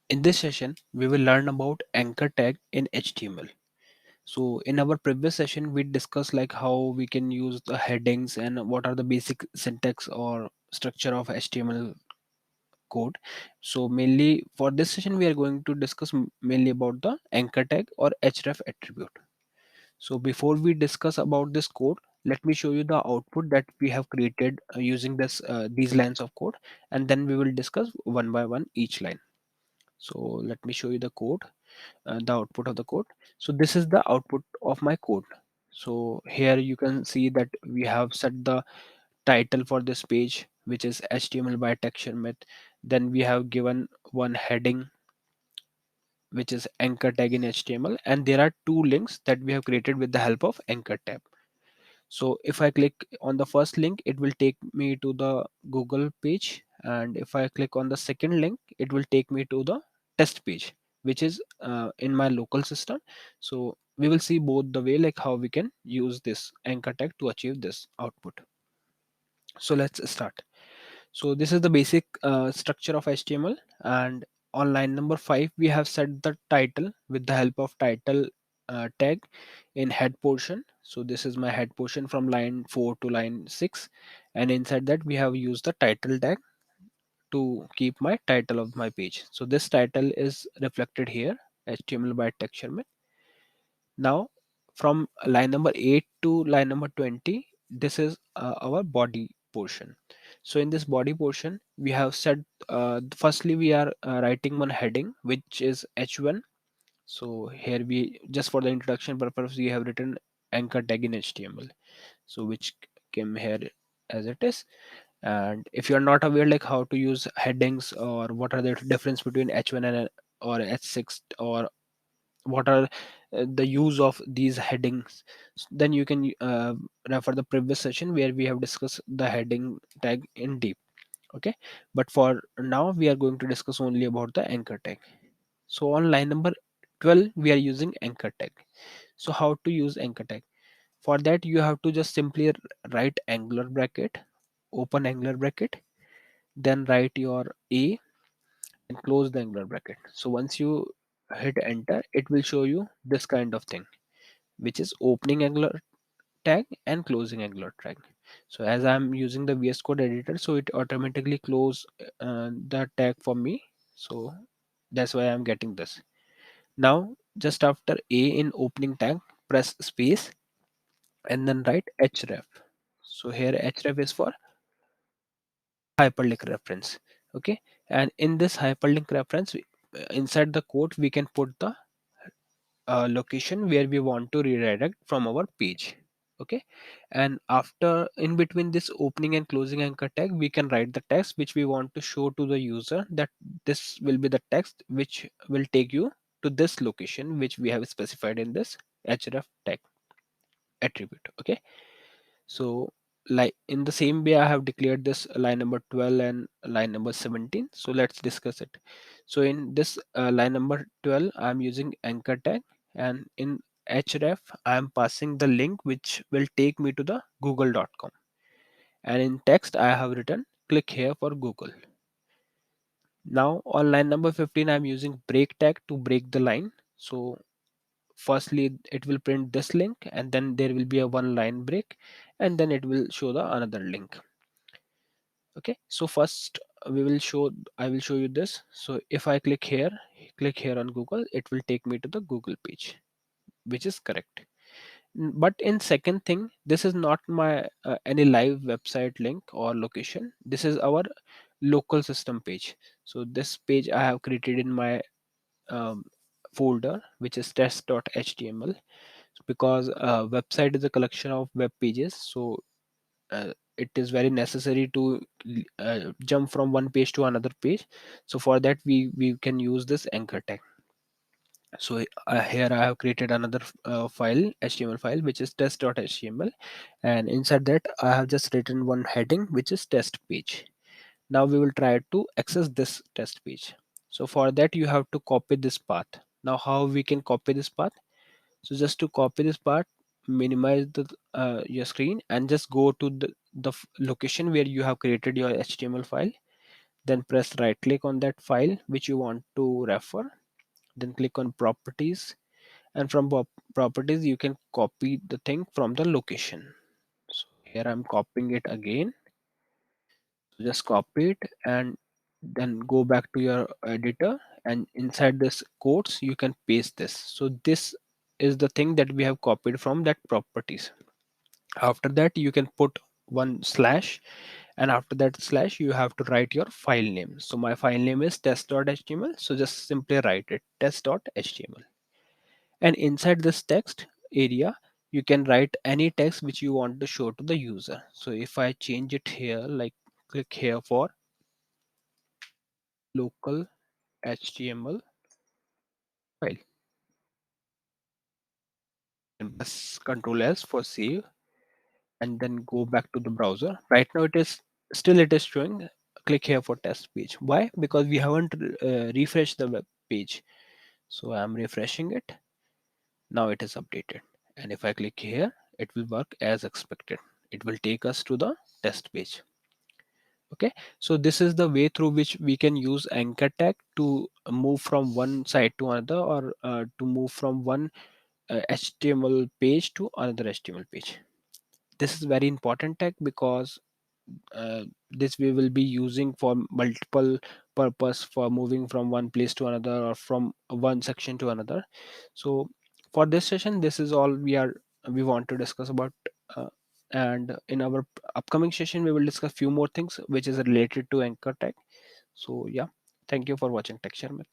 In this session, we will learn about anchor tag in HTML. So in our previous session, we discussed like how we can use the headings and what are the basic syntax or structure of HTML code. So mainly for this session, we are going to discuss mainly about the anchor tag or href attribute. So before we discuss about this code, let me show you the output that we have created using this these lines of code, and then we will discuss one by one each line. So let me show you the code, the output of the code. So this is the output of my code. So here you can see that we have set the title for this page, which is HTML by texture myth. Then we have given one heading, which is anchor tag in HTML, and there are two links that we have created with the help of anchor tab. So if I click on the first link, it will take me to the Google page. And if I click on the second link, it will take me to the test page, which is in my local system. So we will see both the way like how we can use this anchor tag to achieve this output. So let's start. So this is the basic structure of HTML, and on line number 5 we have set the title with the help of title tag in head portion. So this is my head portion from line 4 to line 6, and inside that we have used the title tag to keep my title of my page. So this title is reflected here, HTML by texture. Now, from line number 8 to line number 20, this is our body portion. So in this body portion, we have said, firstly, we are writing one heading, which is H1. So here we, just for the introduction purpose, we have written anchor tag in HTML. So which came here as it is. And if you're not aware like how to use headings or what are the difference between H1 and or H6, or what are the use of these headings, then you can refer the previous session where we have discussed the heading tag in deep. Okay, but for now we are going to discuss only about the anchor tag. So on line number 12 we are using anchor tag. So how to use anchor tag? For that you have to just simply write angular bracket, open angular bracket, then write your a and close the angular bracket. So once you hit enter, it will show you this kind of thing, which is opening angular tag and closing angular tag. So as I'm using the VS Code editor, so it automatically close the tag for me. So that's why I'm getting this. Now just after A in opening tag, press space and then write href. So here href is for hyperlink reference. Okay, and in this hyperlink reference, inside the code we can put the location where we want to redirect from our page. Okay, and after, in between this opening and closing anchor tag, we can write the text which we want to show to the user, that this will be the text which will take you to this location which we have specified in this href tag attribute. Okay, so like in the same way I have declared this line number 12 and line number 17. So let's discuss it. So in this line number 12 I'm using anchor tag, and in href I'm passing the link which will take me to the google.com, and in text I have written click here for Google. Now on line number 15 I'm using break tag to break the line. So firstly it will print this link, and then there will be a one line break, and then it will show the another link. Okay, so first I will show you this. So if I click here on Google, it will take me to the Google page, which is correct. But in second thing, this is not my any live website link or location. This is our local system page. So this page I have created in my um, folder, which is test.html, because website is a collection of web pages. So it is very necessary to jump from one page to another page. So for that we can use this anchor tag. So here I have created another file, HTML file, which is test.html, and inside that I have just written one heading which is test page. Now we will try to access this test page. So for that you have to copy this path. Now how we can copy this path? So just to copy this part, minimize the your screen and just go to the location where you have created your HTML file. Then press right click on that file which you want to refer. Then click on properties, and from properties you can copy the thing from the location. So here I'm copying it again. So just copy it and then go back to your editor, and inside this quotes you can paste this. So this is the thing that we have copied from that properties. After that you can put one slash, and after that slash you have to write your file name. So my file name is test.html, so just simply write it test.html. And inside this text area you can write any text which you want to show to the user. So if I change it here, like click here for local html file and press Ctrl S for save, and then go back to the browser. Right now it is still it is showing. Click here for test page. Why? Because we haven't refreshed the web page. So I'm refreshing it. Now it is updated, and if I click here it will work as expected. It will take us to the test page. Okay, so this is the way through which we can use anchor tag to move from one site to another, or to move from one HTML page to another HTML page. This is very important tag because this we will be using for multiple purpose, for moving from one place to another or from one section to another. So for this session this is all we want to discuss about, uh, and in our upcoming session we will discuss few more things which is related to anchor tag. So yeah, thank you for watching Tech Sharmit.